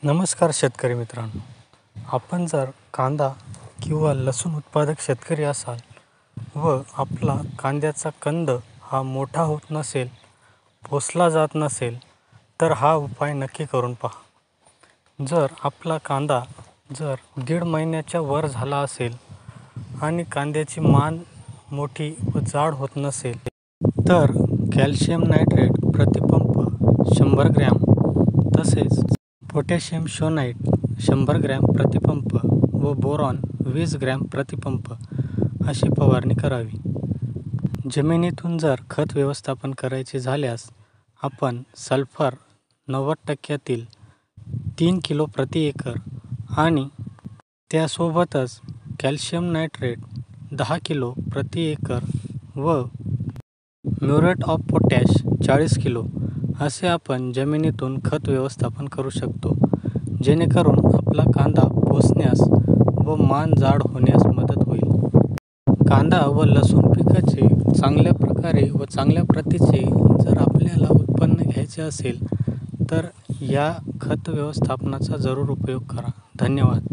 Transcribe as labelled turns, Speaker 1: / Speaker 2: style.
Speaker 1: नमस्कार शेतकरी मित्रांनो, आपण जर कांदा किंवा लसूण उत्पादक शेतकरी असाल व आपला कांद्याचा कंद हा मोठा होत नसेल, पोसला जात नसेल, तर हा उपाय नक्की करून पहा। जर आपला कांदा जर 1.5 महिन्याच्या वर झाला असेल आणि कांद्याची मान मोठी व जाड होत नसेल, तर कॅल्शियम नायट्रेट प्रतिपंप 100 ग्रॅम तसेच पोटॅशियम शोनाइट 100 ग्रॅम प्रतिपंप व बोरॉन 20 ग्रॅम प्रतिपंप अशी फवारणी करावी। जमिनीतून जर खत व्यवस्थापन करायचे झाल्यास आपण सल्फर 90% 3 किलो प्रति एकर आणि त्यासोबतच कॅल्शियम नायट्रेट 10 किलो प्रति एकर व म्युरेट ऑफ पोटॅश 40 किलो असे आपण जमिनीतून खत व्यवस्थापन करू शकतो, जेणेकरून आपला कांदा पोसण्यास व मान जाड होण्यास मदत होईल। कांदा व लसूण पिकाचे चांगल्या प्रकारे व चांगल्या प्रतीचे जर आपल्याला उत्पन्न घ्यायचे असेल तर या खत व्यवस्थापनाचा जरूर उपयोग करा। धन्यवाद।